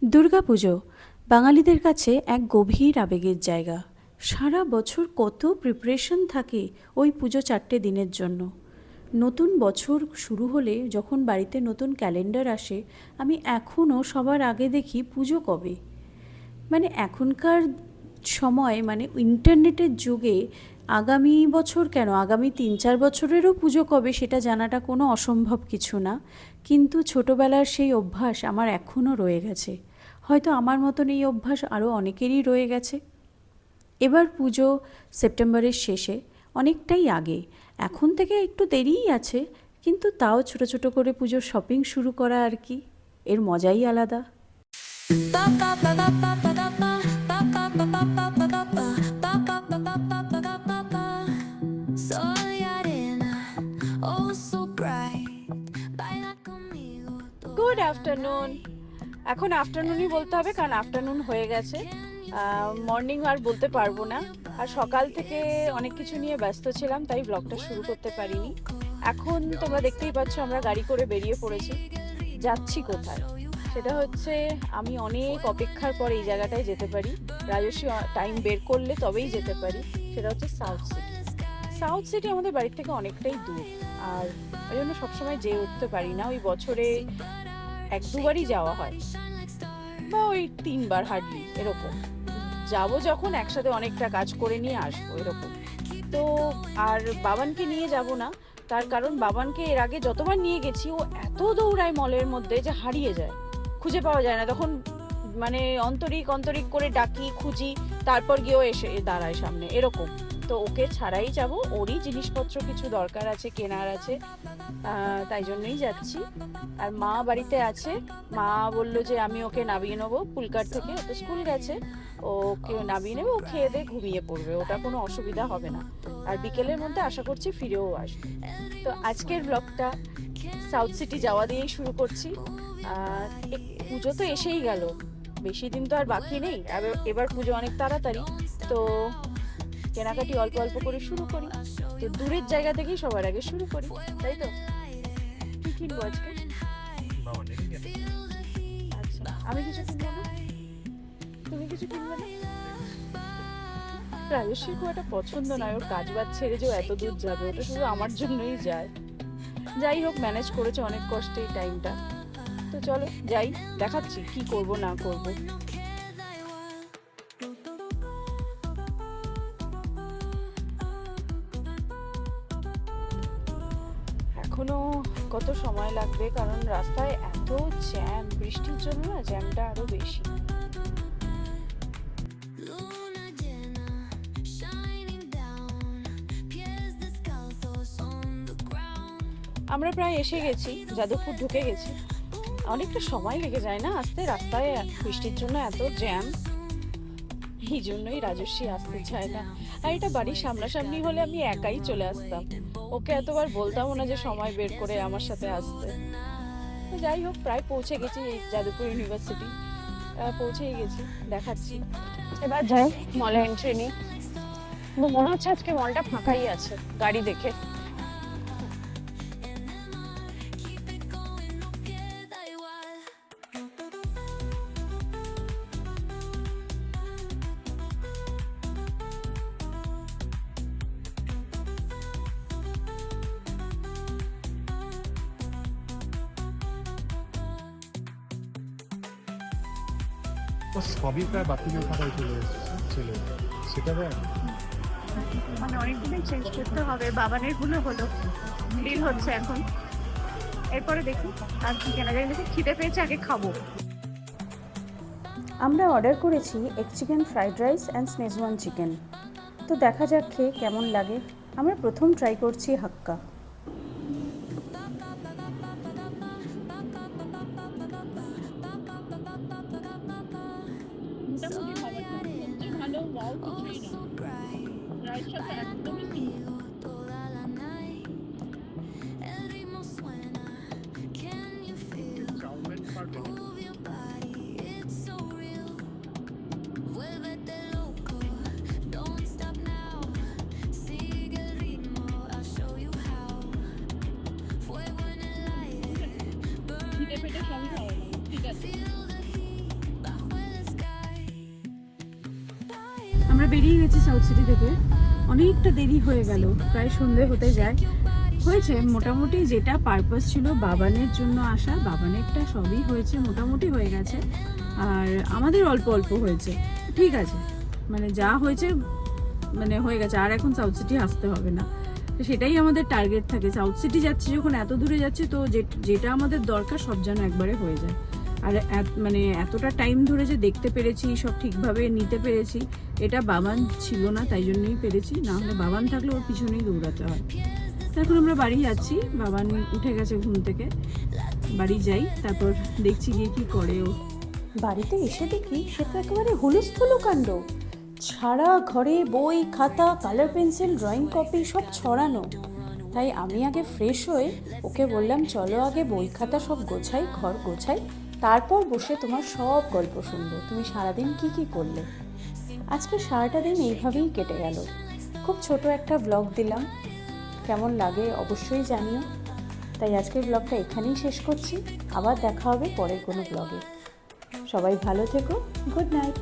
দুর্গাপুজো বাঙালিদের কাছে এক গভীর আবেগের জায়গা। সারা বছর কত প্রিপারেশন থাকে ওই পুজো 4 দিনের জন্য। নতুন বছর শুরু হলে যখন বাড়িতে নতুন ক্যালেন্ডার আসে, আমি এখনও সবার আগে দেখি পুজো কবে। মানে এখনকার সময়, মানে ইন্টারনেটের যুগে আগামী বছর কেন, আগামী 3-4 বছরেরও পুজো কবে সেটা জানাটা কোনো অসম্ভব কিছু না। কিন্তু ছোটোবেলার সেই অভ্যাস আমার এখনও রয়ে গেছে। হয়তো আমার মতন এই অভ্যাস আরও অনেকেরই রয়ে গেছে। এবার পুজো সেপ্টেম্বরের শেষে, অনেকটাই আগে। এখন থেকে একটু দেরিই আছে, কিন্তু তাও ছোট ছোট করে পুজোর শপিং শুরু করা আর কি, এর মজাই আলাদা। Good afternoon. এখন আফটারনুনই বলতে হবে, কারণ আফটারনুন হয়ে গেছে। মর্নিং আর বলতে পারবো না। আর সকাল থেকে অনেক কিছু নিয়ে ব্যস্ত ছিলাম, তাই ব্লগটা শুরু করতে পারিনি। এখন তোমরা দেখতেই পাচ্ছ আমরা গাড়ি করে বেরিয়ে পড়েছি। যাচ্ছি কোথায় সেটা হচ্ছে, আমি অনেক অপেক্ষার পর এই জায়গাটায় যেতে পারি। রাজস্বী টাইম বের করলে তবেই যেতে পারি। সেটা হচ্ছে সাউথ সিটি। সাউথ সিটি আমাদের বাড়ির থেকে অনেকটাই দূর, আর ওই জন্য সবসময় যেয়ে উঠতে পারি না। ওই বছরে 1-2বারই যাওয়া হয়, বা ওই 3বার হার্ডলি এরকম। যাবো যখন একসাথে অনেকটা কাজ করে নিয়ে আসবো এরকম। তো আর বাবানকে নিয়ে যাব না, তার কারণ বাবানকে এর আগে যতবার নিয়ে গেছি ও এত দৌড়ায় মলের মধ্যে যে হারিয়ে যায়, খুঁজে পাওয়া যায় না। তখন মানে অন্তরিক অন্তরিক করে ডাকি, খুঁজি, তারপর গিয়েও এসে দাঁড়ায় সামনে এরকম। তো ওকে ছাড়াই যাব, ওরই জিনিসপত্র কিছু দরকার আছে, কেনার আছে, তাই জন্যই যাচ্ছি। আর মা বাড়িতে আছে। মা বললো যে আমি ওকে নামিয়ে নেবো পুলকার থেকে, ও তো স্কুল গেছে, ওকে নামিয়ে নেবো, ও খেয়ে দিয়ে ঘুমিয়ে পড়বে, ওটা কোনো অসুবিধা হবে না। আর বিকেলের মধ্যে আশা করছি ফিরেও আসবে। তো আজকের ব্লগটা সাউথ সিটি যাওয়া দিয়েই শুরু করছি। পুজো তো এসেই গেল, বেশি দিন তো আর বাকি নেই। এবার পুজো অনেক তাড়াতাড়ি, তো কেনাকাটি অল্প অল্প করে শুরু করি। তো দূরের জায়গা থেকেই সবার আগে শুরু করি, তাই তো? কি কিনবো আজকে? আচ্ছা, আমি কিছু কিনবো না, তুমি কিছু কিনবে না? রাজস্বী খুব একটা পছন্দ নয় ওর কাজ বাজ ছেড়ে যে ও এত দূর যাবে, ওটা শুধু আমার জন্যই যায়। যাই হোক, ম্যানেজ করেছে অনেক কষ্টে এই টাইমটা। তো চলো যাই, দেখাচ্ছি কি করব না করব। এখনো কত সময় লাগবে, কারণ রাস্তায় এত জ্যাম, বৃষ্টির জন্য না জ্যামটা আরো বেশি। আমরা প্রায় এসে গেছি, যাদবপুর ঢুকে গেছি। অনেকটা সময় লেগে যায় না আসতে, রাস্তায় বৃষ্টির জন্য এত জ্যাম, এই জন্যই রাজস্বী আসতে চায় না। আর এটা বাড়ির সামনাসামনি হলে আমি একাই চলে আসতাম, ওকে এতবার বলতামও না যে সময় বের করে আমার সাথে আসতে। যাই হোক, প্রায় পৌঁছে গেছি এই যাদবপুর ইউনিভার্সিটি, পৌঁছেই গেছি, দেখাচ্ছি। এবার যাই মলে এন্ট্রি নিই। মনে হচ্ছে আজকে মলটা ফাঁকাই আছে গাড়ি দেখে। সবই প্রায় বাতিলের খাতায় চলে এসেছে ছেলে, সেটা দেখ। মানে অনেকদিনই চেঞ্জ করতে হবে, বাবানের ভুলে হলো, ডিল হচ্ছে এখন। এরপরে দেখি আর কি কেনা যায়, দেখি খিদে পেয়েছে, আগে খাবো। আমরা অর্ডার করেছি egg chicken fried rice and Schezwan chicken. তো দেখা যাক খেয়ে কেমন লাগে। আমরা প্রথম ট্রাই করছি হাক্কা। আমরা বেরিয়ে গেছি সাউথ সিটি থেকে, অনেকটা দেরি হয়ে গেল, প্রায় সন্ধে হতে যায়। হয়েছে মোটামুটি যেটা পারপাস ছিল বাবানের জন্য আসা, বাবানেরটা সবই হয়েছে, মোটামুটি হয়ে গেছে। আর আমাদের অল্প অল্প হয়েছে, ঠিক আছে, মানে যা হয়েছে মানে হয়ে গেছে। আর এখন সাউথ সিটি আসতে হবে না, তো সেটাই আমাদের টার্গেট থাকে। সাউথ সিটি যাচ্ছি যখন, এত দূরে যাচ্ছি, তো যেটা আমাদের দরকার সব যেন একবারে হয়ে যায়। আর মানে এতটা টাইম ধরে যে দেখতে পেরেছি, সব ঠিকভাবে নিতে পেরেছি, এটা বাবান ছিল না তাই জন্যই পেরেছি, না হলে বাবান থাকলে ওর পিছনেই দৌড়াতে হয়। তো এখন আমরা বাড়ি যাচ্ছি, বাবান উঠে গেছে ঘুম থেকে, বাড়ি যাই, তারপর দেখছি গিয়ে কি করে ও। বাড়িতে এসে দেখি সে তো একেবারে হুলুস্থুলু কাণ্ড। সারা ঘরে বই, খাতা, কালার পেন্সিল, ড্রয়িং কপি সব ছড়ানো। তাই আমি আগে ফ্রেশ হয়ে ওকে বললাম, চলো আগে বই খাতা সব গোছাই, ঘর গোছাই, তারপর বসে তোমার সব গল্প শুনবো, তুমি সারাদিন কি কি করলে। আজকে সারাটা দিন এইভাবেই কেটে গেল। খুব ছোট একটা ব্লগ দিলাম, কেমন লাগে অবশ্যই জানিও। তাই আজকের ব্লগটা এখানেই শেষ করছি, আবার দেখা হবে পরের কোনো ব্লগে। সবাই ভালো থেকো, গুড নাইট।